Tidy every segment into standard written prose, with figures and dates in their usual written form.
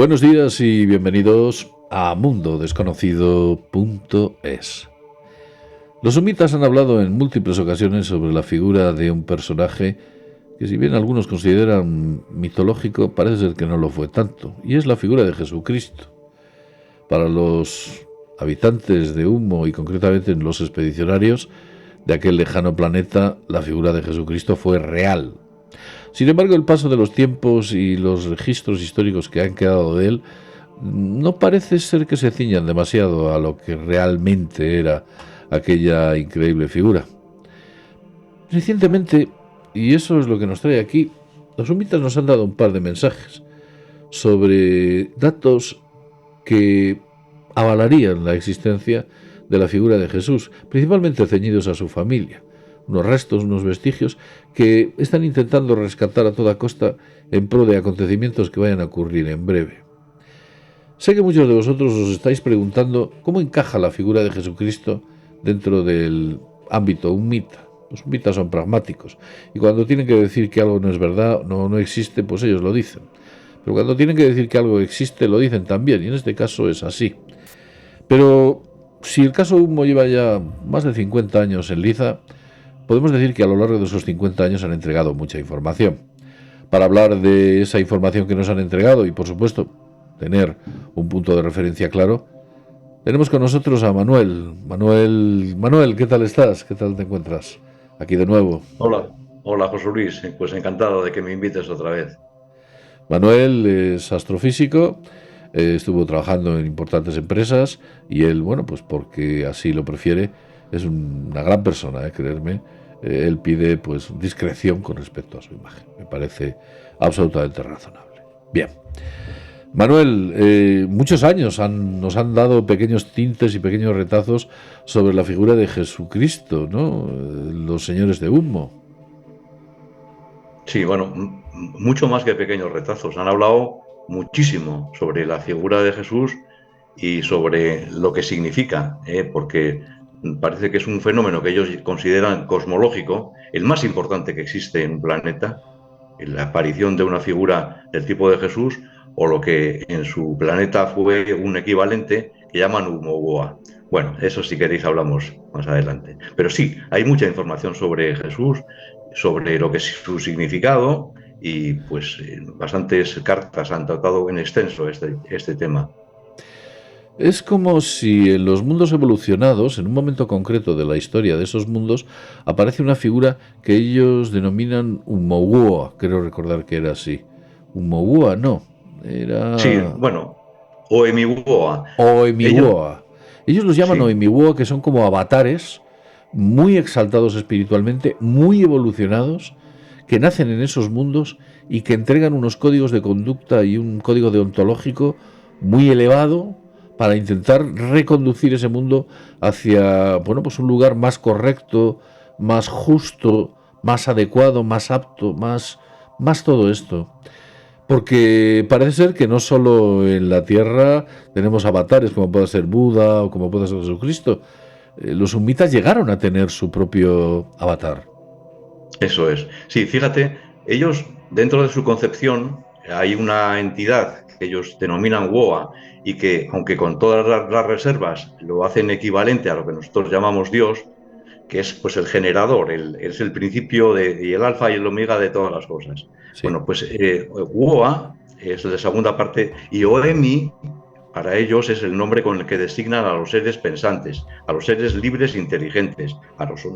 Buenos días y bienvenidos a mundodesconocido.es. Los sumitas han hablado en múltiples ocasiones sobre la figura de un personaje que, si bien algunos consideran mitológico, parece ser que no lo fue tanto, y es la figura de Jesucristo. Para los habitantes de Humo y concretamente en los expedicionarios de aquel lejano planeta, la figura de Jesucristo fue real. Sin embargo, el paso de los tiempos y los registros históricos que han quedado de él no parece ser que se ciñan demasiado a lo que realmente era aquella increíble figura. Recientemente, y eso es lo que nos trae aquí, los sumitas nos han dado un par de mensajes sobre datos que avalarían la existencia de la figura de Jesús, principalmente ceñidos a su familia, unos restos, unos vestigios que están intentando rescatar a toda costa en pro de acontecimientos que vayan a ocurrir en breve. Sé que muchos de vosotros os estáis preguntando cómo encaja la figura de Jesucristo dentro del ámbito humita. Los humitas son pragmáticos y cuando tienen que decir que algo no es verdad, no existe, pues ellos lo dicen. Pero cuando tienen que decir que algo existe, lo dicen también, y en este caso es así. Pero si el caso Humo lleva ya más de 50 años en liza, podemos decir que a lo largo de esos 50 años han entregado mucha información. Para hablar de esa información que nos han entregado y, por supuesto, tener un punto de referencia claro, tenemos con nosotros a Manuel. Manuel, ¿qué tal estás? ¿Qué tal te encuentras? Aquí de nuevo. Hola, hola José Luis, pues encantado de que me invites otra vez. Manuel es astrofísico, estuvo trabajando en importantes empresas y él, bueno, pues porque así lo prefiere, es una gran persona, creerme. Él pide pues discreción con respecto a su imagen. Me parece absolutamente razonable. Bien. Manuel, muchos años nos han dado pequeños tintes y pequeños retazos sobre la figura de Jesucristo, ¿no? Los señores de Humo. Sí, bueno, mucho más que pequeños retazos. Han hablado muchísimo sobre la figura de Jesús y sobre lo que significa, porque parece que es un fenómeno que ellos consideran cosmológico, el más importante que existe en un planeta, la aparición de una figura del tipo de Jesús, o lo que en su planeta fue un equivalente que llaman Humogoa. Bueno, eso si queréis hablamos más adelante. Pero sí, hay mucha información sobre Jesús, sobre lo que es su significado y pues bastantes cartas han tratado en extenso este tema. Es como si en los mundos evolucionados, en un momento concreto de la historia de esos mundos, aparece una figura que ellos denominan Umowua. Creo recordar que era así. Umowua, no. Sí, Era bueno, Oemiwoa. Ellos, Oemiwoa. Ellos los llaman sí, Oemiwoa, que son como avatares muy exaltados espiritualmente, muy evolucionados, que nacen en esos mundos y que entregan unos códigos de conducta y un código deontológico muy elevado para intentar reconducir ese mundo hacia, bueno, pues un lugar más correcto, más justo, más adecuado, más apto, más todo esto. Porque parece ser que no solo en la Tierra tenemos avatares como puede ser Buda o como puede ser Jesucristo. Los humitas llegaron a tener su propio avatar. eso es. Sí, fíjate, ellos dentro de su concepción hay una entidad que ellos denominan WOA y que, aunque con todas las reservas lo hacen equivalente a lo que nosotros llamamos Dios, que es pues el generador, es el principio y el alfa y el omega de todas las cosas. Sí. Bueno, pues WOA es la segunda parte y OEMI para ellos es el nombre con el que designan a los seres pensantes, a los seres libres e inteligentes,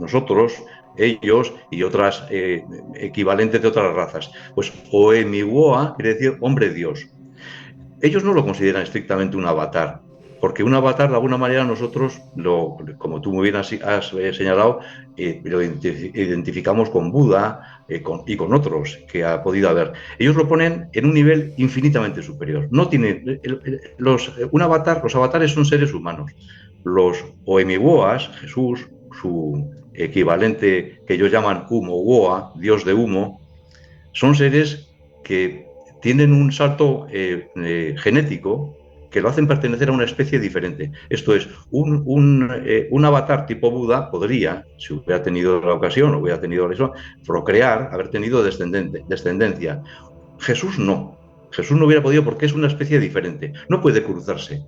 nosotros, ellos y otras equivalentes de otras razas. Pues Oemiwoa quiere decir hombre Dios. Ellos no lo consideran estrictamente un avatar, porque un avatar de alguna manera nosotros, como tú muy bien has señalado, lo identificamos con Buda y con otros que ha podido haber. Ellos lo ponen en un nivel infinitamente superior. No tiene, los avatares son seres humanos. Los Oemiwoas, Jesús, su equivalente que ellos llaman Humo Dios de humo, son seres que tienen un salto genético que lo hacen pertenecer a una especie diferente. Esto es, un avatar tipo Buda podría, si hubiera tenido la ocasión o hubiera tenido eso, procrear, haber tenido descendencia. Jesús no. Jesús no hubiera podido porque es una especie diferente. No puede cruzarse.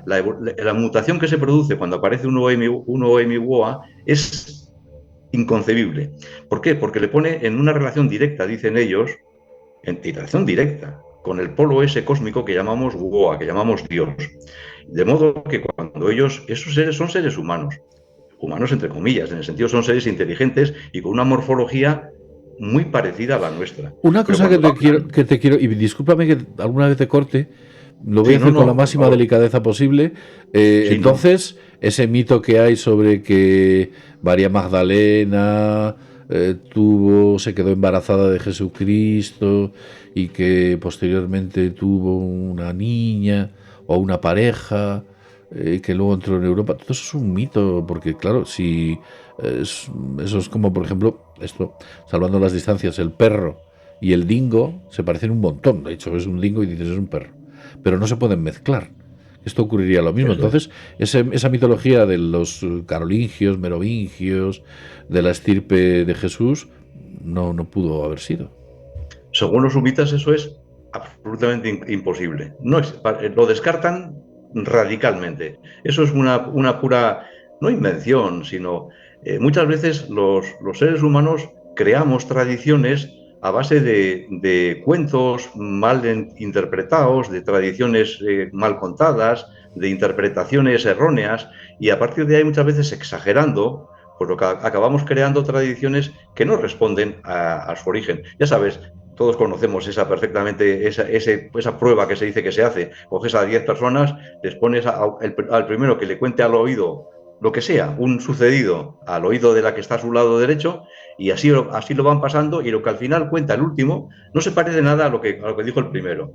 La mutación que se produce cuando aparece un OMI-WOA es inconcebible. ¿Por qué? Porque le pone en una relación directa, dicen ellos, en relación directa, con el polo ese cósmico que llamamos WOA, que llamamos Dios. De modo que cuando esos seres son seres humanos, humanos entre comillas, en el sentido son seres inteligentes y con una morfología muy parecida a la nuestra. Una Pero cosa que cuando te quiero, hablan, y discúlpame que alguna vez te corte, lo voy a sí, no, hacer con la no, por máxima favor, delicadeza posible. sí, no, Entonces, ese mito que hay sobre que María Magdalena se quedó embarazada de Jesucristo y que posteriormente tuvo una niña o una pareja que luego entró en Europa, todo eso es un mito, porque claro, si eso es como, por ejemplo, esto, salvando las distancias, el perro y el dingo se parecen un montón. De hecho, es un dingo y dices es un perro. Pero no se pueden mezclar. Esto ocurriría lo mismo. eso es. Entonces, esa mitología de los carolingios, merovingios, de la estirpe de Jesús, no pudo haber sido. Según los sumitas, eso es absolutamente imposible. No lo descartan radicalmente. Eso es una pura, no invención, sino muchas veces los seres humanos creamos tradiciones a base de cuentos mal interpretados, de tradiciones mal contadas, de interpretaciones erróneas, y a partir de ahí muchas veces exagerando, pues lo que acabamos creando tradiciones que no responden a su origen. Ya sabes, todos conocemos perfectamente esa prueba que se dice que se hace. Coges a 10 personas, les pones al primero que le cuente al oído lo que sea, un sucedido al oído de la que está a su lado derecho, y así lo van pasando, y lo que al final cuenta el último no se parece nada a lo que dijo el primero.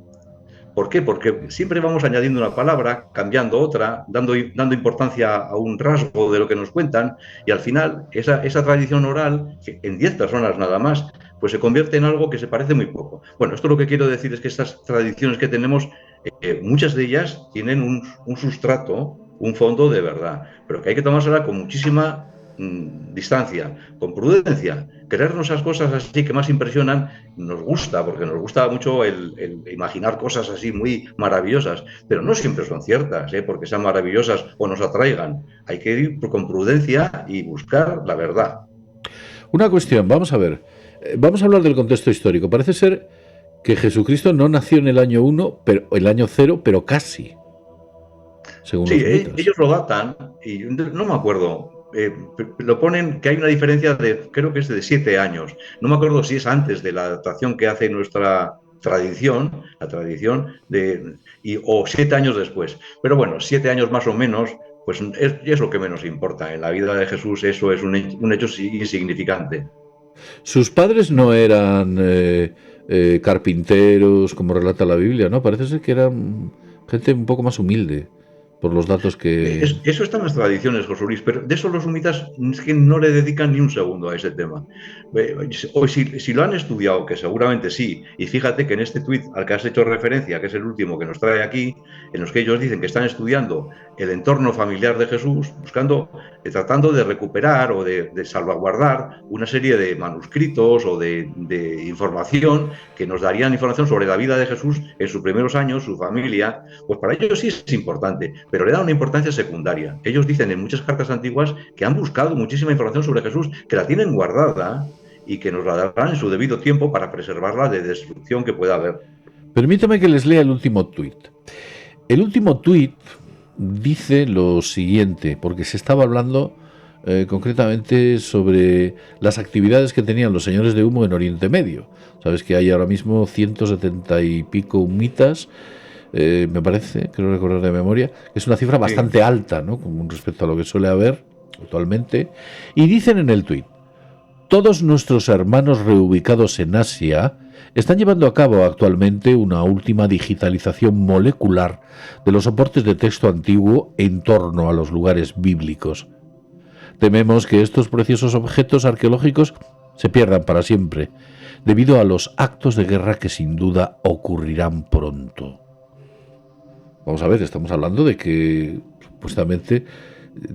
¿Por qué? Porque siempre vamos añadiendo una palabra, cambiando otra, dando importancia a un rasgo de lo que nos cuentan, y al final esa tradición oral, que en 10 personas nada más, pues se convierte en algo que se parece muy poco. Bueno, esto lo que quiero decir es que estas tradiciones que tenemos, muchas de ellas tienen un sustrato, un fondo de verdad, pero que hay que tomársela con muchísima distancia, con prudencia. Creernos esas cosas así que más impresionan nos gusta, porque nos gusta mucho el imaginar cosas así muy maravillosas, pero no siempre son ciertas, porque sean maravillosas o nos atraigan. Hay que ir con prudencia y buscar la verdad. Una cuestión, vamos a ver. Vamos a hablar del contexto histórico. Parece ser que Jesucristo no nació en el año 1, pero el año 0, pero casi, según Sí, los mitos. ellos lo datan y no me acuerdo. Lo ponen que hay una diferencia creo que es de 7 años. No me acuerdo si es antes de la datación que hace nuestra tradición, la tradición o 7 años después. Pero bueno, 7 años más o menos, pues es lo que menos importa. En la vida de Jesús eso es un hecho insignificante. Sus padres no eran carpinteros, como relata la Biblia, ¿no? Parece ser que eran gente un poco más humilde, por los datos que... Eso está en las tradiciones, José Luis, pero de eso los humitas es que no le dedican ni un segundo a ese tema. O si lo han estudiado, que seguramente sí, y fíjate que en este tuit al que has hecho referencia, que es el último que nos trae aquí, en los que ellos dicen que están estudiando el entorno familiar de Jesús, tratando de recuperar o de salvaguardar una serie de manuscritos o de información que nos darían información sobre la vida de Jesús en sus primeros años, su familia, pues para ellos sí es importante, pero le dan una importancia secundaria. Ellos dicen en muchas cartas antiguas que han buscado muchísima información sobre Jesús, que la tienen guardada y que nos la darán en su debido tiempo para preservarla de destrucción que pueda haber. Permítame que les lea el último tuit. El último tuit dice lo siguiente, porque se estaba hablando concretamente sobre las actividades que tenían los señores de humo en Oriente Medio. Sabes que hay ahora mismo 170 y pico humitas, me parece, creo recordar de memoria, que es una cifra Sí. bastante alta, ¿no? Con respecto a lo que suele haber actualmente. Y dicen en el tuit: todos nuestros hermanos reubicados en Asia están llevando a cabo actualmente una última digitalización molecular de los soportes de texto antiguo en torno a los lugares bíblicos. Tememos que estos preciosos objetos arqueológicos se pierdan para siempre, debido a los actos de guerra que sin duda ocurrirán pronto. Vamos a ver, estamos hablando de que supuestamente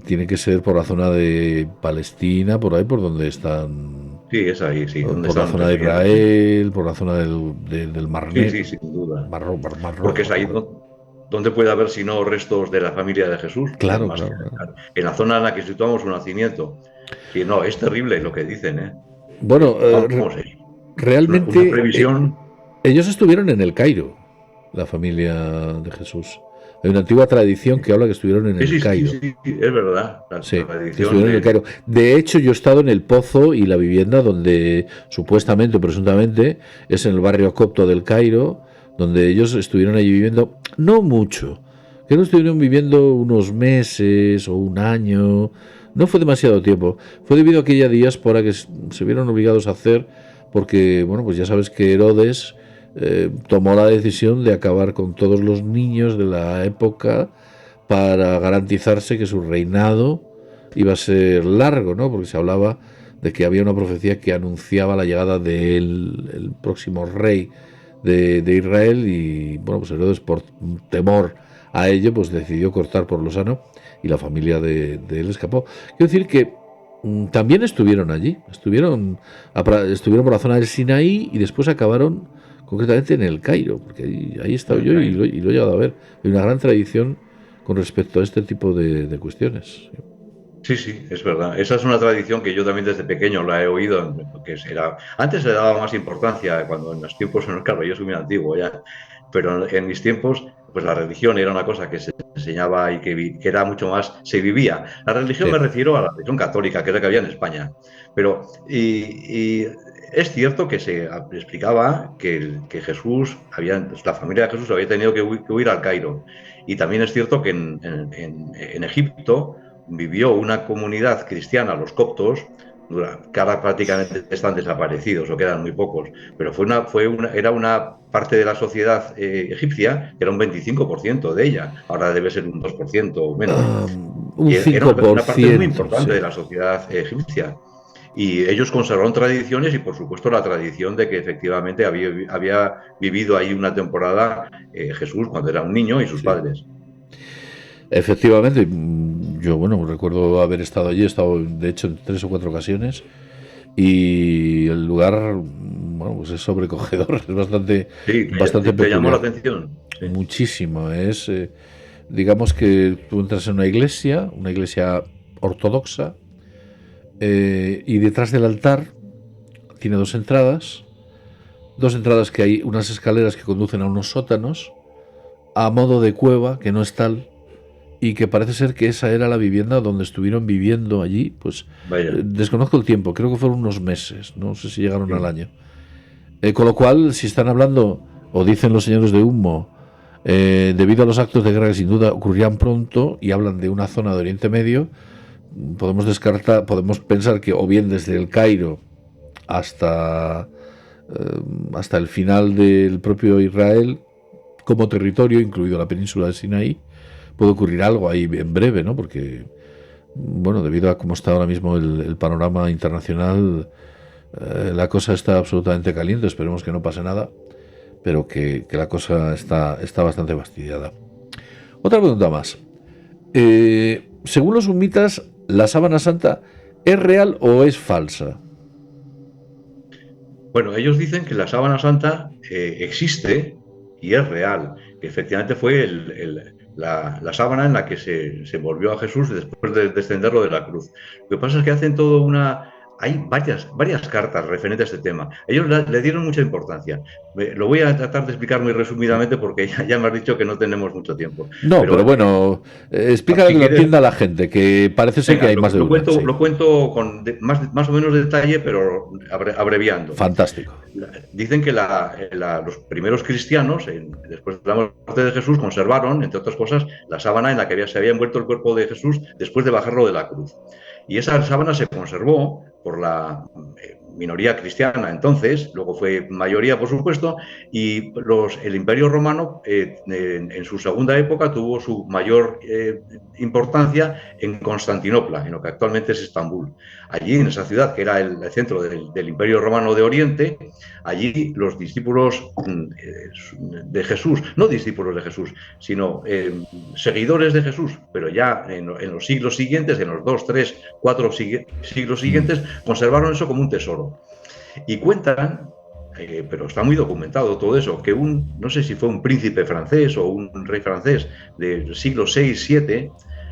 tiene que ser por la zona de Palestina, por ahí por donde están Sí, es ahí, sí, donde por la están zona de residiendo, sí. Israel, por la zona del Mar Sí, Negro, sí, sin duda. Mar Porque Rojo, es ahí donde puede haber, si no, restos de la familia de Jesús, claro, más claro, claro. en la zona en la que situamos su nacimiento. Sí, no, es terrible lo que dicen, ¿eh? Bueno, Vamos, es una realmente previsión. ellos estuvieron en el Cairo, la familia de Jesús. Hay una antigua tradición que habla que estuvieron en Sí, el sí, sí, Cairo. sí, sí, es verdad. La Sí, que tradición estuvieron en el de. Cairo. De hecho, yo he estado en el Pozo y la vivienda donde supuestamente o presuntamente es en el barrio copto del Cairo, donde ellos estuvieron allí viviendo, no mucho, que no estuvieron viviendo unos meses o un año, no fue demasiado tiempo. Fue debido a aquella diáspora que se vieron obligados a hacer porque, bueno, pues ya sabes que Herodes tomó la decisión de acabar con todos los niños de la época para garantizarse que su reinado iba a ser largo, ¿no? Porque se hablaba de que había una profecía que anunciaba la llegada del el próximo rey de Israel y, bueno, pues Herodes por temor a ello, pues decidió cortar por lo sano y la familia de él escapó. Quiero decir que también estuvieron allí, estuvieron por la zona del Sinaí y después acabaron concretamente en el Cairo, porque ahí he estado El yo Cairo. y lo he llegado a ver. Hay una gran tradición con respecto a este tipo de cuestiones. Sí, sí, es verdad. Esa es una tradición que yo también desde pequeño la he oído, porque antes se le daba más importancia, cuando en los tiempos, claro, yo soy muy antiguo ya, pero en mis tiempos, pues la religión era una cosa que se enseñaba y que era mucho más, se vivía. La religión Sí. me refiero a la religión católica, que es la que había en España. Pero, y es cierto que se explicaba que Jesús, la familia de Jesús había tenido que huir al Cairo. Y también es cierto que en Egipto, vivió una comunidad cristiana, los coptos, que ahora prácticamente están desaparecidos o quedan muy pocos, pero era una parte de la sociedad egipcia que era un 25% de ella, ahora debe ser un 2% o menos. Un Y era una parte muy 5%, importante sí. de la sociedad egipcia. Y ellos conservaron tradiciones y, por supuesto, la tradición de que efectivamente había vivido ahí una temporada Jesús cuando era un niño y sus Sí. padres. Efectivamente, yo, bueno, recuerdo haber estado allí, he estado de hecho en 3 o 4 ocasiones y el lugar, bueno, pues es sobrecogedor, es Sí, bastante te llamó la peculiar. atención. Sí. Muchísimo. Digamos que tú entras en una iglesia ortodoxa, y detrás del altar tiene dos entradas que hay unas escaleras que conducen a unos sótanos a modo de cueva, que no es tal, y que parece ser que esa era la vivienda donde estuvieron viviendo allí, pues Vaya. desconozco el tiempo, creo que fueron unos meses, no sé si llegaron al Sí. año. Con lo cual, si están hablando, o dicen los señores de humo, debido a los actos de guerra que sin duda ocurrían pronto, y hablan de una zona de Oriente Medio, podemos pensar que o bien desde el Cairo hasta, hasta el final del propio Israel, como territorio, incluido la península de Sinaí, puede ocurrir algo ahí en breve, ¿no? Porque, bueno, debido a cómo está ahora mismo el panorama internacional, la cosa está absolutamente caliente, esperemos que no pase nada, pero que la cosa está bastante fastidiada. Otra pregunta más. Según los sumitas, ¿la sábana santa es real o es falsa? Bueno, ellos dicen que la sábana santa existe y es real, que efectivamente fue la sábana en la que se volvió a Jesús después de descenderlo de la cruz. Lo que pasa es que hacen todo una. Hay varias cartas referentes a este tema. Ellos le dieron mucha importancia. Lo voy a tratar de explicar muy resumidamente porque ya me has dicho que no tenemos mucho tiempo. No, pero Pero bueno, explícalo si que lo quieres, entienda la gente, que parece ser que venga, hay más de una, sí. lo cuento con más o menos detalle, pero abreviando. Fantástico. Dicen que los primeros cristianos, después de la muerte de Jesús, conservaron, entre otras cosas, la sábana en la que se había envuelto el cuerpo de Jesús después de bajarlo de la cruz. Y esa sábana se conservó por la minoría cristiana entonces, luego fue mayoría, por supuesto, y el Imperio Romano en su segunda época tuvo su mayor importancia en Constantinopla, en lo que actualmente es Estambul. Allí, en esa ciudad, que era el centro del Imperio Romano de Oriente, allí los discípulos de Jesús, no discípulos de Jesús, sino seguidores de Jesús, pero ya en los siglos siguientes, en los 2, 3, 4 siglos siguientes, conservaron eso como un tesoro. todo. Y cuentan, pero está muy documentado todo eso, que no sé si fue un príncipe francés o un rey francés del siglo VI,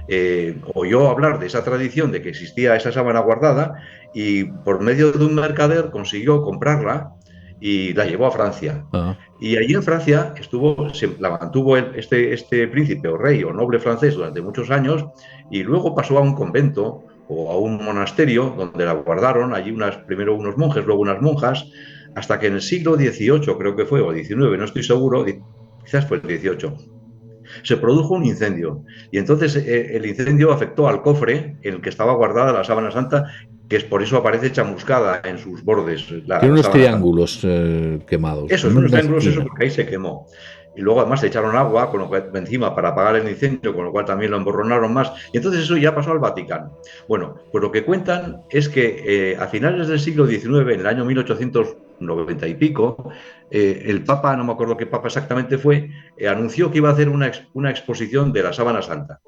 VII, oyó hablar de esa tradición de que existía esa sábana guardada y por medio de un mercader consiguió comprarla y la llevó a Francia. Ah. Y allí en Francia la mantuvo este príncipe o rey o noble francés durante muchos años y luego pasó a un convento o a un monasterio donde la guardaron, allí primero unos monjes, luego unas monjas, hasta que en el siglo XVIII, creo que fue, o XIX, no estoy seguro, quizás fue el XVIII, se produjo un incendio. Y entonces el incendio afectó al cofre en el que estaba guardada la sábana santa, que es por eso aparece chamuscada en sus bordes Tiene la unos sábana santa. triángulos quemados, Eso, como es en unos una triángulos, eso, esquina. porque ahí se quemó. Y luego además le echaron agua con lo cual, encima para apagar el incendio, con lo cual también lo emborronaron más. Y entonces eso ya pasó al Vaticano. Bueno, pues lo que cuentan es que a finales del siglo XIX, en el año 1890 y pico, el Papa, no me acuerdo qué Papa exactamente fue, anunció que iba a hacer una exposición de la Sábana Santa.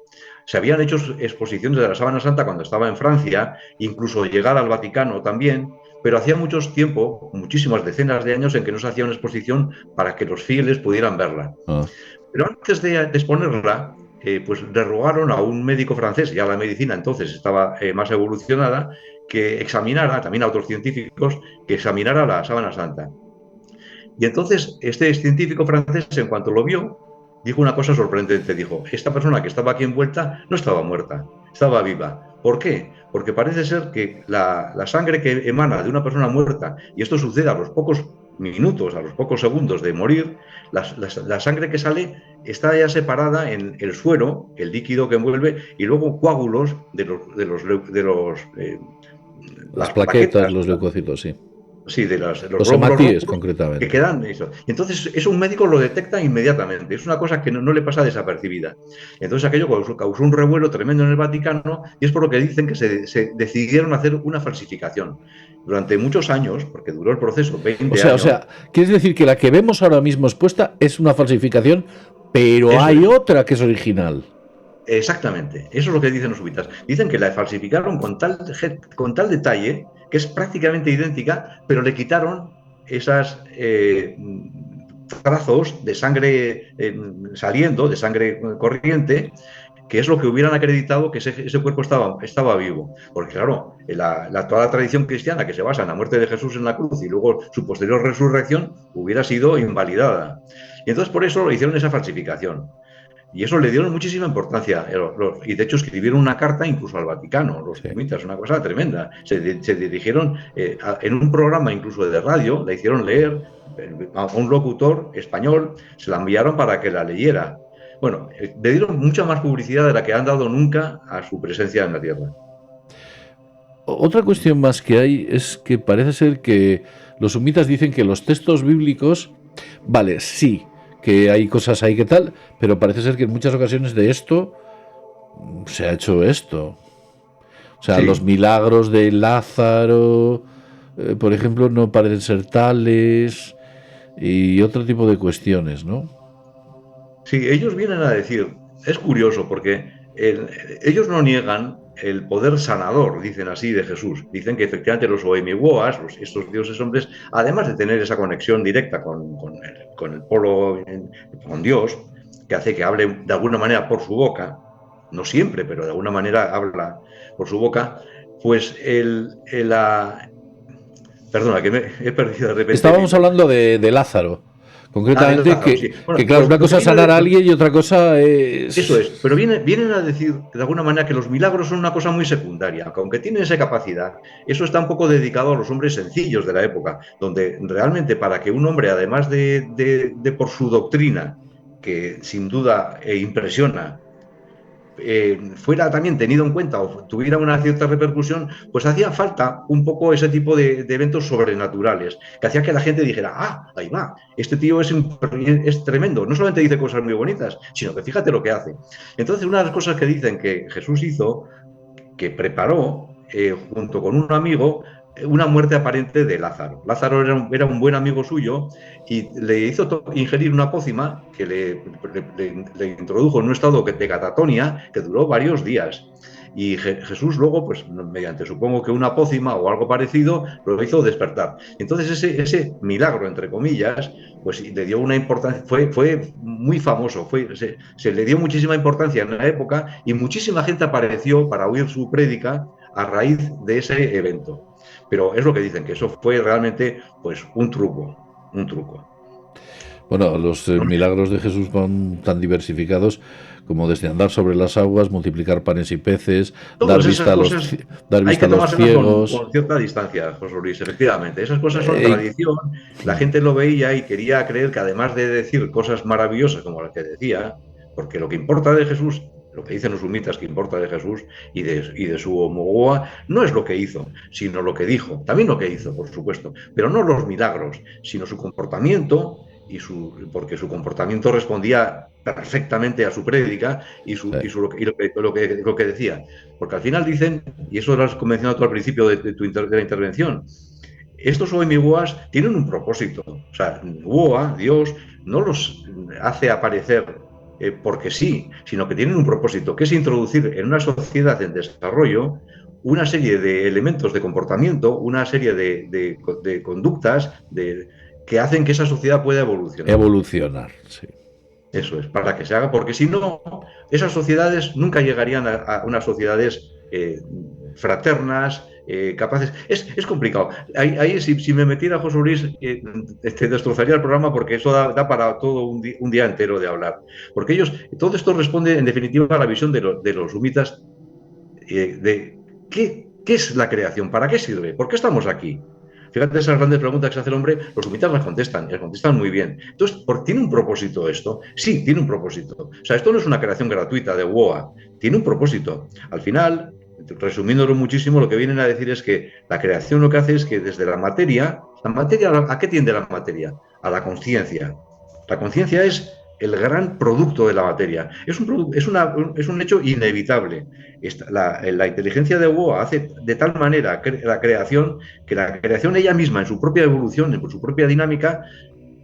Se habían hecho exposiciones de la Sábana Santa cuando estaba en Francia, incluso llegar al Vaticano también, pero hacía mucho tiempo, muchísimas decenas de años, en que no se hacía una exposición para que los fieles pudieran verla. Ah. Pero antes de exponerla, pues le rogaron a un médico francés, ya la medicina entonces estaba más evolucionada, que examinara, también a otros científicos, que examinara la sábana santa. Y entonces este científico francés, en cuanto lo vio, dijo una cosa sorprendente. Dijo, esta persona que estaba aquí envuelta no estaba muerta, estaba viva. ¿Por qué? Porque parece ser que la sangre que emana de una persona muerta, y esto sucede a los pocos minutos, a los pocos segundos de morir, la sangre que sale está ya separada en el suero, el líquido que envuelve, y luego coágulos de Las las plaquetas, plaquetas, los leucocitos, sí. sí, de los Los glóbulos hematíes, rojos que concretamente. quedan eso. Entonces, eso un médico lo detecta inmediatamente. Es una cosa que no le pasa desapercibida. Entonces, aquello causó un revuelo tremendo en el Vaticano y es por lo que dicen que se decidieron hacer una falsificación. Durante muchos años, porque duró el proceso 20 O años, sea, ¿quieres decir que la que vemos ahora mismo expuesta es una falsificación, pero eso hay es. otra que es original? Exactamente, eso es lo que dicen los subitas. Dicen que la falsificaron con tal detalle que es prácticamente idéntica, pero le quitaron esas trazos de sangre saliendo, de sangre corriente, que es lo que hubieran acreditado que ese cuerpo estaba vivo. Porque claro, toda la tradición cristiana que se basa en la muerte de Jesús en la cruz y luego su posterior resurrección hubiera sido invalidada. Y entonces por eso lo hicieron esa falsificación. Y eso le dieron muchísima importancia. Y de hecho escribieron una carta incluso al Vaticano, los Sí. sumitas, una cosa tremenda. Se dirigieron en un programa incluso de radio, la hicieron leer a un locutor español, se la enviaron para que la leyera. Bueno, le dieron mucha más publicidad de la que han dado nunca a su presencia en la Tierra. Otra cuestión más que hay es que parece ser que los sumitas dicen que los textos bíblicos, vale, sí, que hay cosas ahí que tal, pero parece ser que en muchas ocasiones de esto se ha hecho esto. O sea, los Sí, milagros de Lázaro, por ejemplo, no parecen ser tales y otro tipo de cuestiones, ¿no? sí, ellos vienen a decir, es curioso porque ellos no niegan el poder sanador, dicen así, de Jesús. Dicen que efectivamente los Oemiwoas, estos dioses hombres, además de tener esa conexión directa con el polo, con Dios, que hace que hable de alguna manera por su boca, no siempre, pero de alguna manera habla por su boca, pues perdona, que me he perdido de repente el Estábamos hilo. hablando de Lázaro, Ah, de concretamente, Lázaro, sí. que Bueno, claro, pues una lo que cosa es viene sanar a de, alguien y otra cosa eso es... es, pero vienen a decir de alguna manera que los milagros son una cosa muy secundaria, aunque tienen esa capacidad, eso está un poco dedicado a los hombres sencillos de la época, donde realmente para que un hombre, además de por su doctrina, que sin duda impresiona, fuera también tenido en cuenta o tuviera una cierta repercusión, pues hacía falta un poco ese tipo de eventos sobrenaturales, que hacía que la gente dijera, ah, ahí va, este tío es tremendo, no solamente dice cosas muy bonitas, sino que fíjate lo que hace. Entonces, una de las cosas que dicen que Jesús hizo, que preparó junto con un amigo una muerte aparente de Lázaro. Lázaro era un buen amigo suyo y le hizo ingerir una pócima que le introdujo en un estado de catatonia que duró varios días. Y Jesús luego, pues mediante supongo que una pócima o algo parecido, lo hizo despertar. Entonces ese milagro, entre comillas, pues le dio una importancia, fue muy famoso, se le dio muchísima importancia en la época y muchísima gente apareció para oír su prédica a raíz de ese evento. Pero es lo que dicen, que eso fue realmente pues un truco, un truco. Bueno, los ¿No? milagros de Jesús van tan diversificados como desde andar sobre las aguas, multiplicar panes y peces, Todas esas cosas dar hay vista que a los tomárselas ciegos. con cierta distancia, José Luis, efectivamente. Esas cosas son eh, tradición, la gente lo veía y quería creer que además de decir cosas maravillosas como las que decía, porque lo que importa de Jesús, lo que dicen los sumitas que importa de Jesús y de su homogoa, no es lo que hizo, sino lo que dijo. También lo que hizo, por supuesto, pero no los milagros, sino su comportamiento porque su comportamiento respondía perfectamente a su prédica lo que decía. Porque al final dicen, y eso lo has mencionado tú al principio de la intervención, estos OMWAs tienen un propósito. O sea, WOA, Dios, no los hace aparecer porque sí, sino que tienen un propósito, que es introducir en una sociedad en desarrollo una serie de elementos de comportamiento, una serie de conductas que hacen que esa sociedad pueda evolucionar. Evolucionar, sí. Eso es, para que se haga, porque si no, esas sociedades nunca llegarían a unas sociedades fraternas, capaces. Es complicado. Ahí si me metiera José Luis, te destrozaría el programa porque eso da para todo un día entero de hablar. Porque todo esto responde en definitiva a la visión de los sumitas de qué es la creación, para qué sirve, por qué estamos aquí. Fíjate esas grandes preguntas que se hace el hombre, los sumitas las contestan muy bien. Entonces, ¿tiene un propósito esto? Sí, tiene un propósito. O sea, esto no es una creación gratuita de WOA, tiene un propósito. Al final, resumiéndolo muchísimo, lo que vienen a decir es que la creación lo que hace es que desde la materia, ¿a qué tiende la materia? A la conciencia. La conciencia es el gran producto de la materia. Es un hecho inevitable. La inteligencia de WOA hace de tal manera la creación que la creación ella misma, en su propia evolución, en su propia dinámica,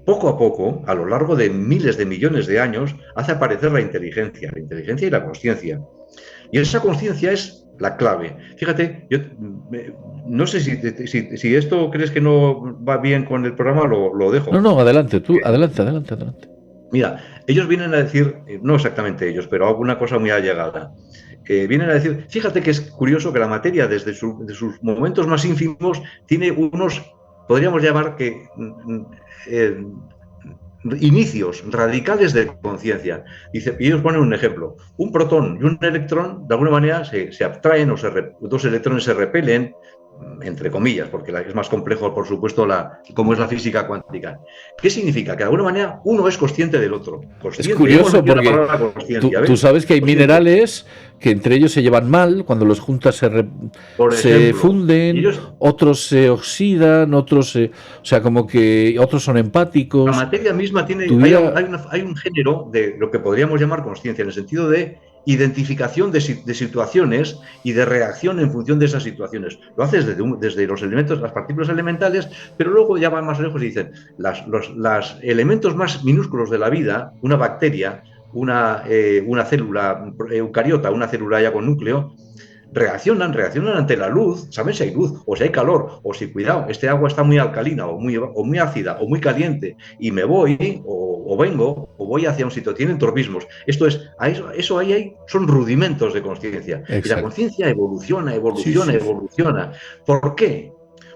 poco a poco, a lo largo de miles de millones de años, hace aparecer la inteligencia y la conciencia. Y esa conciencia es la clave. Fíjate, yo no sé si esto crees que no va bien con el programa, lo No, dejo. no, adelante, tú, adelante, adelante, adelante. Mira, ellos vienen a decir, no exactamente ellos, pero alguna cosa muy allegada, vienen a decir, fíjate que es curioso que la materia desde de sus momentos más ínfimos tiene unos, podríamos llamar que eh, inicios radicales de conciencia. Dice, y ellos ponen un ejemplo, un protón y un electrón de alguna manera se abstraen dos electrones se repelen, entre comillas, porque es más complejo, por supuesto, cómo es la física cuántica. ¿Qué significa? Que de alguna manera uno es consciente del otro. Es Consciente, hemos curioso metido la porque palabra consciencia, tú ¿ves? sabes que hay Consciente. minerales que entre ellos se llevan mal, cuando los juntas Por se ejemplo, funden, ellos, otros se oxidan, o sea, como que otros son la empáticos. materia misma tiene, Tuviera, hay un género de lo que podríamos llamar conciencia, en el sentido de identificación de situaciones y de reacción en función de esas situaciones. Lo haces desde los elementos, las partículas elementales, pero luego ya van más lejos y dicen, los elementos más minúsculos de la vida, una bacteria, una célula eucariota, una célula ya con núcleo, reaccionan ante la luz, saben si hay luz, o si hay calor, o si, cuidado, este agua está muy alcalina, o muy ácida, o muy caliente, y me voy, o vengo, o voy hacia un sitio, tienen tropismos. Esto es, eso ahí son rudimentos de conciencia. Y la exacto. conciencia evoluciona, Sí, evoluciona, sí, sí. evoluciona. ¿Por qué?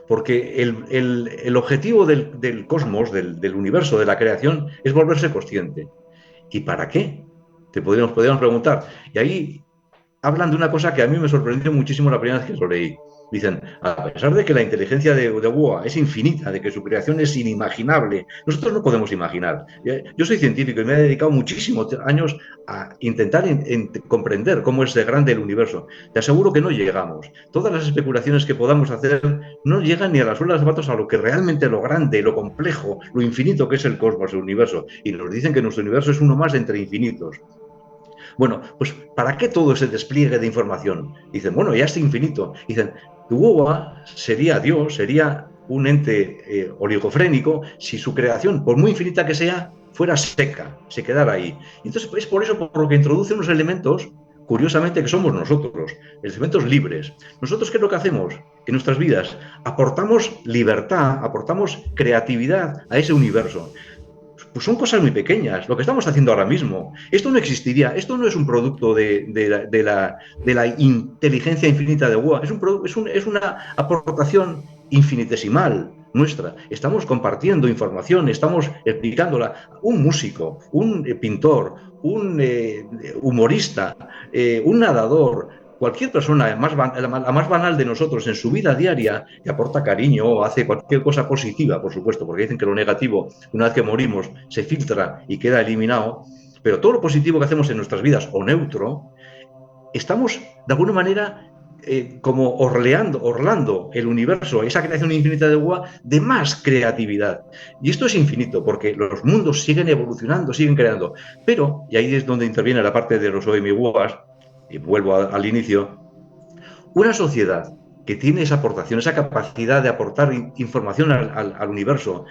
Porque el objetivo del cosmos, del universo, de la creación, es volverse consciente. ¿Y para qué? Podríamos preguntar. Y ahí hablan de una cosa que a mí me sorprendió muchísimo la primera vez que lo leí. Dicen, a pesar de que la inteligencia de WOA es infinita, de que su creación es inimaginable, nosotros no podemos imaginar. Yo soy científico y me he dedicado muchísimos años a intentar comprender cómo es de grande el universo. Te aseguro que no llegamos. Todas las especulaciones que podamos hacer no llegan ni a las suelas de zapatos a lo que realmente lo grande, lo complejo, lo infinito que es el cosmos, el universo. Y nos dicen que nuestro universo es uno más entre infinitos. Bueno, pues ¿para qué todo ese despliegue de información? Dicen, bueno, ya es infinito. Dicen, Uoba sería Dios, sería un ente oligofrénico si su creación, por muy infinita que sea, fuera seca, se quedara ahí. Entonces es por eso por lo que introduce unos elementos curiosamente, que somos nosotros, elementos libres. ¿Nosotros qué es lo que hacemos en nuestras vidas? Aportamos libertad, aportamos creatividad a ese universo. Pues son cosas muy pequeñas, lo que estamos haciendo ahora mismo. Esto no existiría, esto no es un producto de la inteligencia infinita de WOA, es una aportación infinitesimal nuestra. Estamos compartiendo información, estamos explicándola. Un músico, un pintor, un humorista, un nadador, cualquier persona, la más banal de nosotros en su vida diaria, que aporta cariño o hace cualquier cosa positiva, por supuesto, porque dicen que lo negativo, una vez que morimos, se filtra y queda eliminado, pero todo lo positivo que hacemos en nuestras vidas, o neutro, estamos de alguna manera como orlando el universo, esa creación infinita de WOA, de más creatividad. Y esto es infinito, porque los mundos siguen evolucionando, siguen creando. Pero, y ahí es donde interviene la parte de los OMWOAs, y vuelvo al inicio, una sociedad que tiene esa aportación, esa capacidad de aportar información al universo,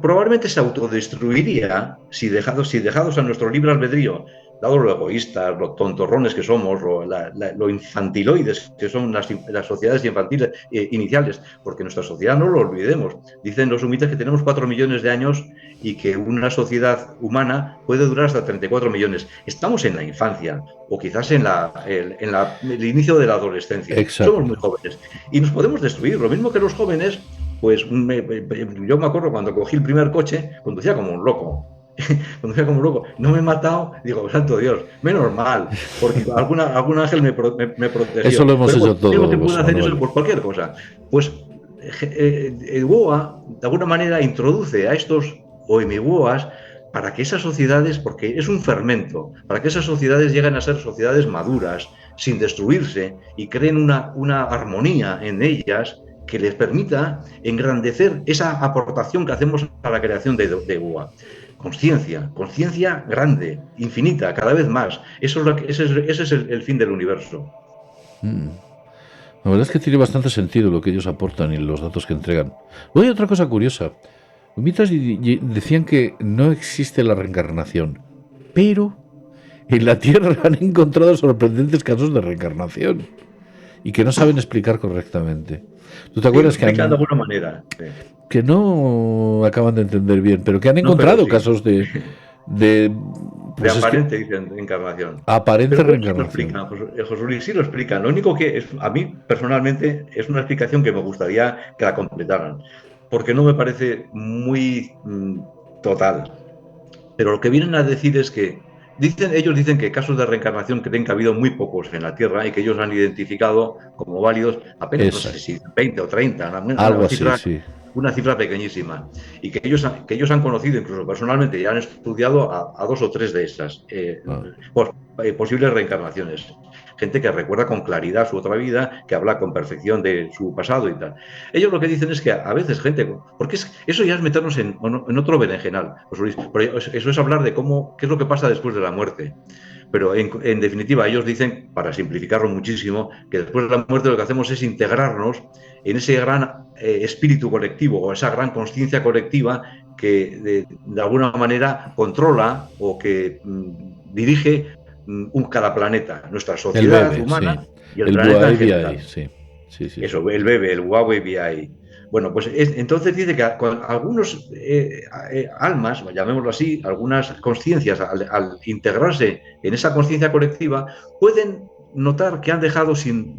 probablemente se autodestruiría si dejados a nuestro libre albedrío, dado lo egoístas, lo tontorrones que somos, lo infantiloides que son las sociedades infantiles iniciales, porque nuestra sociedad, no lo olvidemos, dicen los sumitas que tenemos 4 millones de años y que una sociedad humana puede durar hasta 34 millones. Estamos en la infancia o quizás en el inicio de la adolescencia. Somos muy Exacto. jóvenes y nos podemos destruir. Lo mismo que los jóvenes, pues yo me acuerdo cuando cogí el primer coche, conducía como un loco. Conducía como un loco. No me he matado, digo, santo Dios, menos mal, porque algún ángel me Eso protegió. lo hemos Pero hecho bueno, creo que todos, puede hacer eso Manuel. por cualquier cosa. Pues el WOA, de alguna manera, introduce a estos OMWOAs para que esas sociedades, porque es un fermento, para que esas sociedades lleguen a ser sociedades maduras, sin destruirse, y creen una armonía en ellas que les permita engrandecer esa aportación que hacemos a la creación de UA. Conciencia grande, infinita, cada vez más. Ese es el fin del universo. La verdad es que tiene bastante sentido lo que ellos aportan y los datos que entregan. Luego hay otra cosa curiosa. Mientras decían que no existe la reencarnación, pero en la Tierra han encontrado sorprendentes casos de reencarnación y que no saben explicar correctamente. ¿Tú te Ellos lo acuerdas explican de alguna manera. Sí. que no acaban de entender bien, pero que han No, pero encontrado sí. casos de De pues es que aparente, dicen, encarnación. aparente Pero bueno, sí lo reencarnación? explican, José Luis, sí lo explican. Lo único que a mí personalmente es una explicación que me gustaría que la completaran, porque no me parece muy total. Pero lo que vienen a decir es que ellos dicen que casos de reencarnación creen que ha habido muy pocos en la Tierra y que ellos han identificado como válidos apenas, no sé Exacto. si 20 o 30, Algo así, sí. una cifra pequeñísima. Y que ellos han conocido incluso personalmente y han estudiado a dos o tres de esas Ah. posibles reencarnaciones. Gente que recuerda con claridad su otra vida, que habla con perfección de su pasado y tal. Ellos lo que dicen es que a veces gente, porque eso ya es meternos en otro berenjenal, pero eso es hablar de qué es lo que pasa después de la muerte. Pero en definitiva, ellos dicen, para simplificarlo muchísimo, que después de la muerte lo que hacemos es integrarnos en ese gran espíritu colectivo o esa gran conciencia colectiva que de alguna manera controla o que dirige cada planeta, nuestra El sociedad bebé, sí. humana y el El planeta en BI, general. sí. Sí, sí, sí. Eso, el bebé, el Huawei BI. Bueno, pues entonces dice que con algunos almas, llamémoslo así, algunas conciencias, al integrarse en esa conciencia colectiva, pueden notar que han dejado sin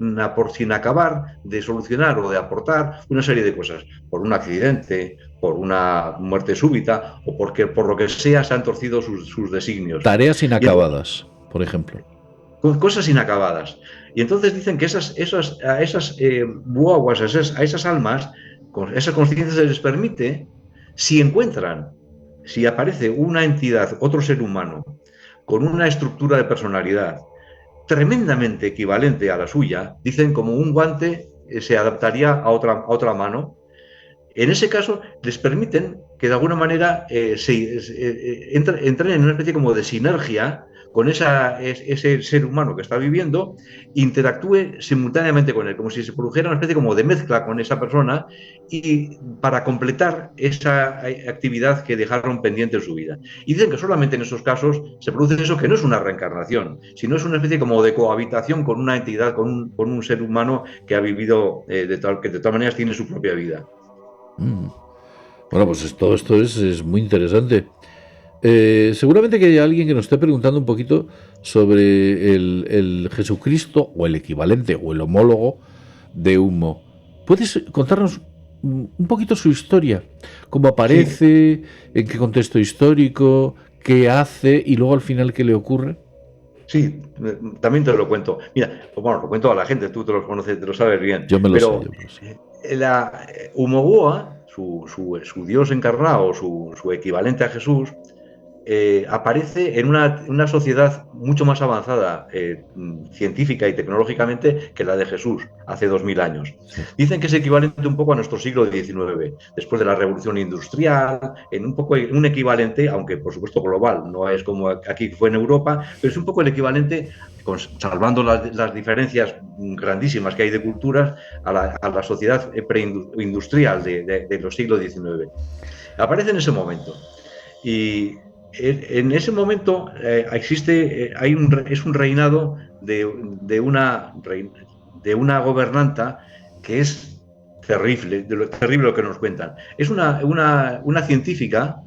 acabar de solucionar o de aportar una serie de cosas, por un accidente, por una muerte súbita o porque por lo que sea se han torcido sus designios. Tareas Y entonces, inacabadas, por ejemplo. con cosas inacabadas. Y entonces dicen que a esas guaguas, a esas almas, con esa conciencia se les permite, si encuentran, si aparece una entidad, otro ser humano, con una estructura de personalidad tremendamente equivalente a la suya, dicen como un guante se adaptaría a otra mano. En ese caso, les permiten que de alguna manera entren en una especie como de sinergia con ese ser humano que está viviendo, interactúe simultáneamente con él, como si se produjera una especie como de mezcla con esa persona y para completar esa actividad que dejaron pendiente en su vida. Y dicen que solamente en esos casos se produce eso, que no es una reencarnación, sino es una especie como de cohabitación con una entidad, con un ser humano que ha vivido, que de todas maneras tiene su propia vida. Mm. Bueno, pues todo esto es muy interesante. Seguramente que hay alguien que nos esté preguntando un poquito sobre el Jesucristo o el equivalente o el homólogo de Humo. ¿Puedes contarnos un poquito su historia? ¿Cómo Sí, aparece? ¿En qué contexto histórico? ¿Qué hace? Y luego al final, ¿qué le ocurre? sí, también te lo cuento. Mira, bueno, lo cuento a la gente, tú te lo conoces, te lo sabes bien, Yo me lo sé, pero yo me lo sé. Humoboa, su dios encarnado, su equivalente a Jesús, aparece en una sociedad mucho más avanzada científica y tecnológicamente que la de Jesús hace 2000 años. Sí. Dicen que es equivalente un poco a nuestro siglo XIX, después de la revolución industrial, en un poco un equivalente, aunque por supuesto global, no es como aquí fue en Europa, pero es un poco el equivalente, salvando las diferencias grandísimas que hay de culturas, a la sociedad preindustrial de los siglos XIX. Aparece en ese momento. Y en ese momento es un reinado de una gobernanta que es terrible, terrible lo que nos cuentan. Es una científica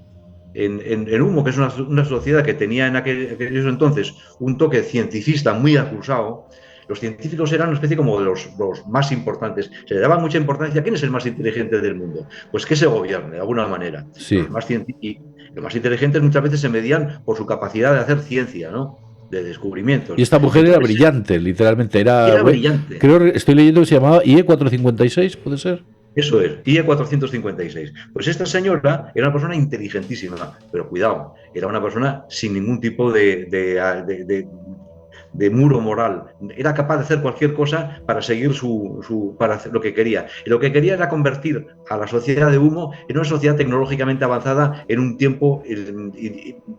en Humo, que es una sociedad que tenía en aquellos entonces un toque cientifista muy acusado. Los científicos eran una especie como de los más importantes. Se le daba mucha importancia. ¿Quién es el más inteligente del mundo? Pues que se gobierne, de alguna manera. Sí. Los más inteligentes muchas veces se medían por su capacidad de hacer ciencia, ¿no? De Y descubrimientos. esta mujer era Entonces, brillante, literalmente. era brillante. Creo que estoy leyendo que se llamaba IE-456, ¿puede ser? Eso es, IE 456. Pues esta señora era una persona inteligentísima, pero cuidado, era una persona sin ningún tipo de muro moral. Era capaz de hacer cualquier cosa para seguir para hacer lo que quería. Y lo que quería era convertir a la sociedad de Humo en una sociedad tecnológicamente avanzada en un tiempo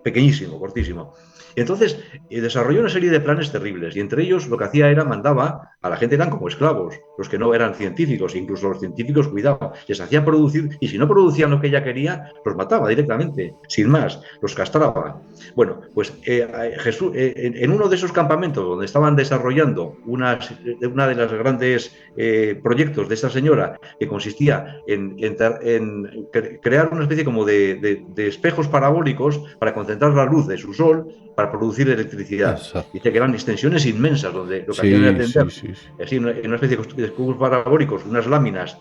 pequeñísimo, cortísimo. Y entonces desarrolló una serie de planes terribles y entre ellos lo que hacía era mandaba a la gente, eran como esclavos, los que no eran científicos, incluso los científicos, cuidado, les hacía producir y si no producían lo que ella quería, los mataba directamente, sin más, los castraba. Bueno, pues Jesús, en uno de esos campamentos donde estaban desarrollando una de las grandes proyectos de esta señora, que consistía en crear una especie como de espejos parabólicos para concentrar la luz de su sol para producir electricidad. Exacto. Dice que eran extensiones inmensas donde lo que hacían era Sí, tender sí, sí, sí. así, en una especie de cubos parabólicos, unas láminas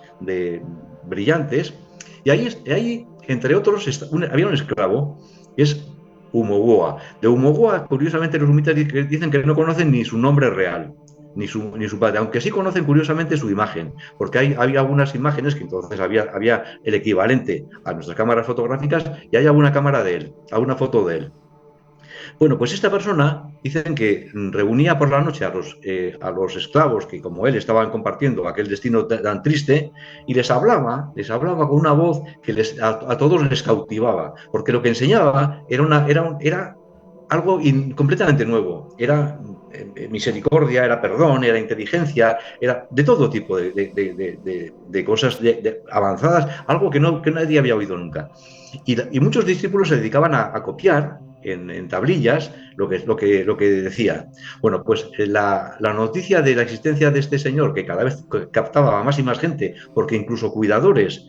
brillantes, y ahí entre otros, había un esclavo, que es Humogoa. De Humogoa, curiosamente, los humitas dicen que no conocen ni su nombre real, ni su padre, aunque sí conocen curiosamente su imagen, porque había algunas imágenes que entonces había el equivalente a nuestras cámaras fotográficas y hay alguna cámara de él, alguna foto de él. Bueno, pues esta persona dicen que reunía por la noche a los esclavos que como él estaban compartiendo aquel destino tan triste y les hablaba con una voz que a todos les cautivaba, porque lo que enseñaba era algo completamente nuevo, era misericordia, era perdón, era inteligencia, era de todo tipo de cosas avanzadas, algo que nadie había oído nunca. Y muchos discípulos se dedicaban a copiar en tablillas lo que decía. Bueno, pues la noticia de la existencia de este señor, que cada vez captaba a más y más gente, porque incluso cuidadores,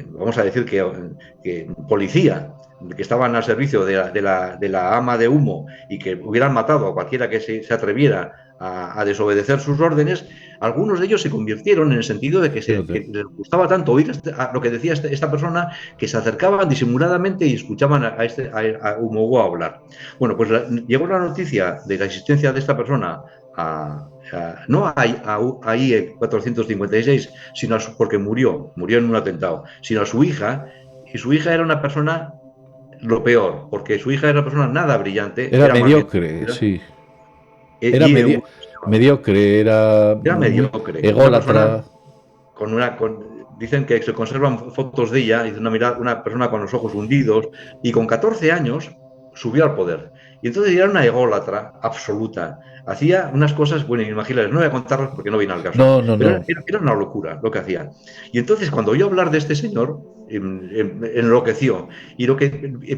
vamos a decir que policía, que estaban al servicio de la ama de Humo y que hubieran matado a cualquiera que se atreviera a desobedecer sus órdenes, algunos de ellos se convirtieron en el sentido de que Fíjate. les gustaba tanto oír a lo que decía esta persona que se acercaban disimuladamente y escuchaban a Humogo hablar. Bueno, pues llegó la noticia de la existencia de esta persona no a IE 456, sino porque murió en un atentado, sino a su hija, y su hija era una persona lo peor, porque su hija era una persona nada brillante, Era era más bien mediocre, sí. Era y mediocre, era era muy mediocre, una persona ególatra. dicen que se conservan fotos de ella, y una persona con los ojos hundidos, y con 14 años subió al poder. Y entonces era una ególatra absoluta. Hacía unas cosas, bueno, inimaginables. No voy a contarlas porque no viene al caso. No, no, Pero no. era una locura lo que hacía. Y entonces, cuando oyó hablar de este señor, enloqueció. Y lo que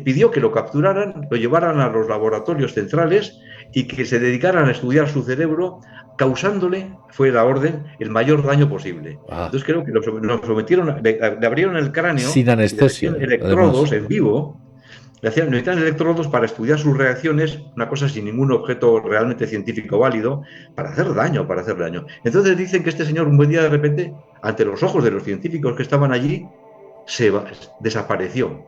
pidió que lo capturaran, lo llevaran a los laboratorios centrales y que se dedicaran a estudiar su cerebro, causándole, fue la orden, el mayor daño posible. Ah, Entonces creo que lo sometieron, le abrieron el sin cráneo y le anestesia, metían además. electrodos en vivo, necesitan electrodos para estudiar sus reacciones, una cosa sin ningún objeto realmente científico válido, para hacer daño, para hacer daño. Entonces dicen que este señor un buen día de repente, ante los ojos de los científicos que estaban allí, se desapareció.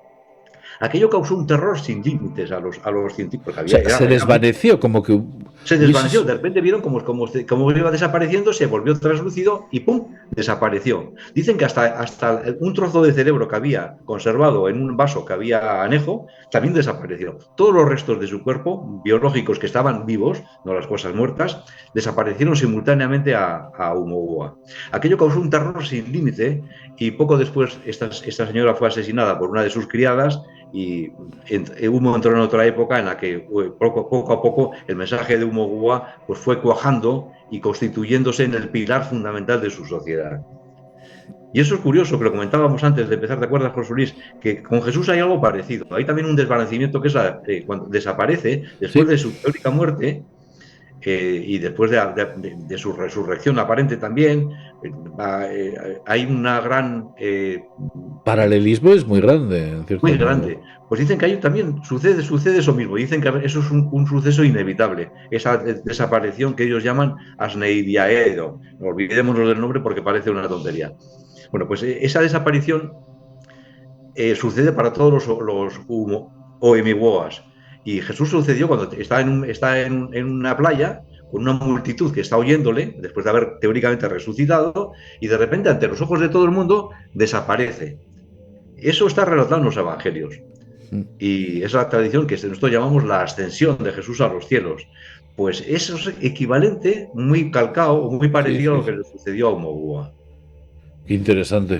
Aquello causó un terror sin límites a los científicos, porque O sea, se era muy, desvaneció como que se desvaneció, hubieses... de repente vieron como iba desapareciendo, se volvió translúcido y ¡pum! Desapareció. Dicen que hasta un trozo de cerebro que había conservado en un vaso que había anejo, también desapareció. Todos los restos de su cuerpo, biológicos que estaban vivos, no las cosas muertas, desaparecieron simultáneamente a Umoua. Aquello causó un terror sin límite y poco después esta señora fue asesinada por una de sus criadas y Humo entró en otra época en la que poco a poco el mensaje de Humo Gua pues fue cuajando y constituyéndose en el pilar fundamental de su sociedad. Y eso es curioso, que lo comentábamos antes de empezar, ¿te acuerdas, José Luis? Que con Jesús hay algo parecido. Hay también un desvanecimiento que es cuando desaparece, después Sí, de su teórica muerte, y después de su resurrección aparente también, hay una gran paralelismo es muy grande, en cierto muy modo. grande. Pues dicen que ahí también sucede eso mismo. Dicen que eso es un suceso inevitable. Esa desaparición que ellos llaman Asneidiaedo. Olvidémonos del nombre porque parece una tontería. Bueno, pues esa desaparición sucede para todos los Oemiwoas. Y Jesús sucedió cuando está en una playa con una multitud que está oyéndole, después de haber teóricamente resucitado, y de repente, ante los ojos de todo el mundo, desaparece. Eso está relatado en los evangelios. Y es la tradición que nosotros llamamos la ascensión de Jesús a los cielos. Pues eso es equivalente, muy calcado o muy Sí, parecido a sí, lo que sí. le sucedió a Omogua. Qué interesante.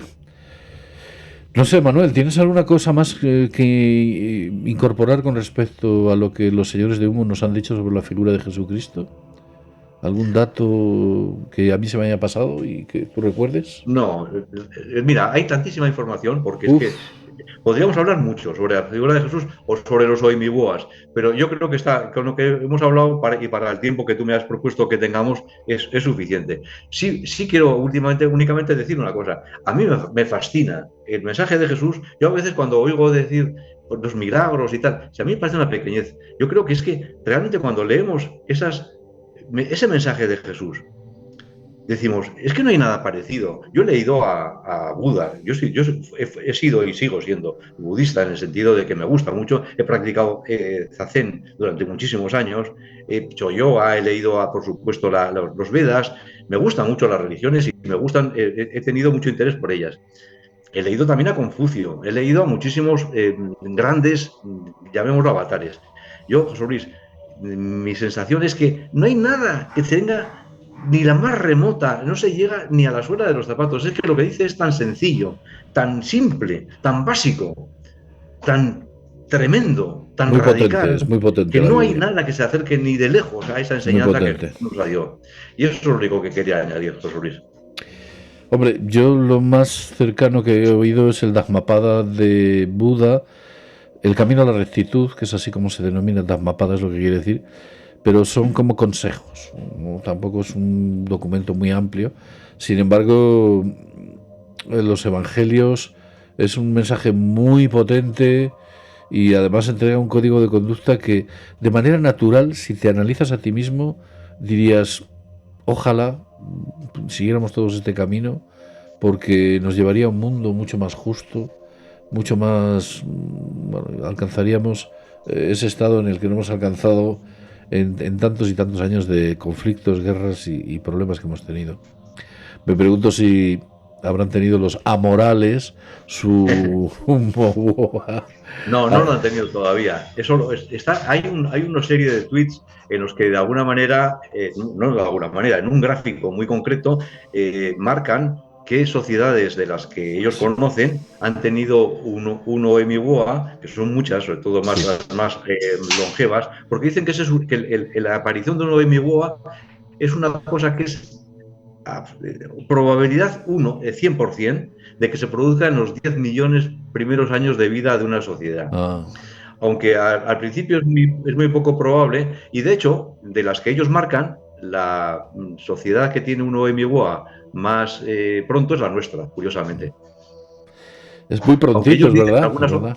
No sé, Manuel, ¿tienes alguna cosa más que incorporar con respecto a lo que los señores de humo nos han dicho sobre la figura de Jesucristo? ¿Algún dato que a mí se me haya pasado y que tú recuerdes? No, mira, hay tantísima información porque es que Uf, podríamos hablar mucho sobre la figura de Jesús o sobre los oimiboas, pero yo creo que está con lo que hemos hablado y para el tiempo que tú me has propuesto que tengamos es suficiente. Sí, sí quiero únicamente decir una cosa. A mí me fascina el mensaje de Jesús. Yo a veces cuando oigo decir pues, los milagros y tal, si a mí me parece una pequeñez. Yo creo que es que realmente cuando leemos ese mensaje de Jesús, decimos, es que no hay nada parecido. Yo he leído a Buda, he sido y sigo siendo budista en el sentido de que me gusta mucho, he practicado zazen durante muchísimos años, he hecho yoga, he leído, por supuesto, los Vedas, me gustan mucho las religiones y me gustan, he tenido mucho interés por ellas. He leído también a Confucio, he leído a muchísimos grandes, llamémoslo avatares. Yo, José Luis, mi sensación es que no hay nada que tenga ni la más remota, no se llega ni a la suela de los zapatos. Es que lo que dice es tan sencillo, tan simple, tan básico, tan tremendo, tan muy potente, es radical, muy potente que la no hay Biblia, nada que se acerque ni de lejos a esa muy enseñanza que potente. nos la dio. Y eso es lo único que quería añadir, José Luis. Hombre, yo lo más cercano que he oído es el Dhammapada de Buda, el camino a la rectitud, que es así como se denomina, Dhammapada es lo que quiere decir, pero son como consejos, ¿no? Tampoco es un documento muy amplio. Sin embargo, los evangelios es un mensaje muy potente y además entrega un código de conducta que de manera natural, si te analizas a ti mismo, dirías, ojalá siguiéramos todos este camino porque nos llevaría a un mundo mucho más justo, mucho más, bueno, alcanzaríamos ese estado en el que no hemos alcanzado en tantos y tantos años de conflictos, guerras y problemas que hemos tenido. Me pregunto si habrán tenido los amorales su No, no lo han tenido todavía. Hay una serie de tweets en los que de alguna manera, no de alguna manera, en un gráfico muy concreto, marcan qué sociedades de las que ellos conocen han tenido un OMI-WOA, que son muchas, sobre todo Sí. las más longevas, porque dicen que, la aparición de un OMI-WOA es una cosa que es probabilidad 100% de que se produzca en los 10 millones primeros años de vida de una sociedad. Ah. Aunque al principio es muy poco probable, y de hecho, de las que ellos marcan, la sociedad que tiene un OMI-WOA más pronto es la nuestra, curiosamente. Es muy Aunque prontito, ellos es dicen verdad, es verdad.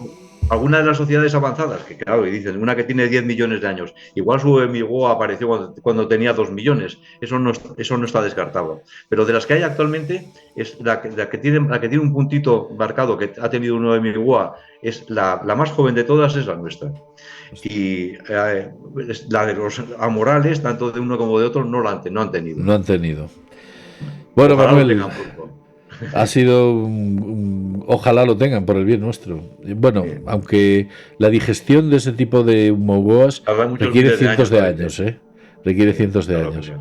algunas de las sociedades avanzadas, que claro, y dicen una que tiene 10 millones de años, igual su OMI-WOA apareció cuando tenía 2 millones, eso no está descartado. Pero de las que hay actualmente, es la que tiene un puntito marcado que ha tenido un OMI-WOA, es la más joven de todas, es la nuestra. Y la de los amorales, tanto de uno como de otro, no han tenido. No han tenido. Bueno, Ojalá lo Manuel, tengan pronto. ha sido ojalá lo tengan por el bien nuestro. Bueno, aunque la digestión de ese tipo de humoboas Tarda muchos requiere miles de cientos años de a años, veces. Requiere cientos de Claro que años. sí.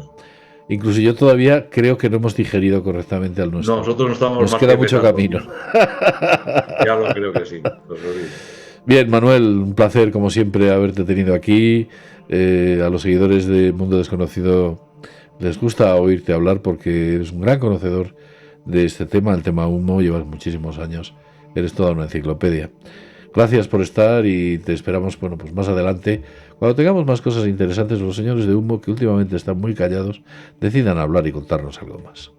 Incluso yo todavía creo que no hemos digerido correctamente al nuestro. Nosotros no estamos Nos más queda que mucho empezando. camino. Ya lo creo que sí. Bien, Manuel, un placer como siempre haberte tenido aquí. A los seguidores de Mundo Desconocido les gusta oírte hablar porque eres un gran conocedor de este tema, el tema humo, llevas muchísimos años, eres toda una enciclopedia. Gracias por estar y te esperamos, bueno, pues más adelante, cuando tengamos más cosas interesantes, los señores de humo, que últimamente están muy callados, decidan hablar y contarnos algo más.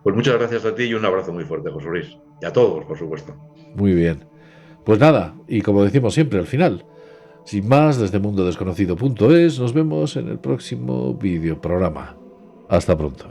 Pues muchas gracias a ti y un abrazo muy fuerte, José Luis. Y a todos, por supuesto. Muy bien. Pues nada, y como decimos siempre al final, sin más, desde mundodesconocido.es, nos vemos en el próximo videoprograma. Hasta pronto.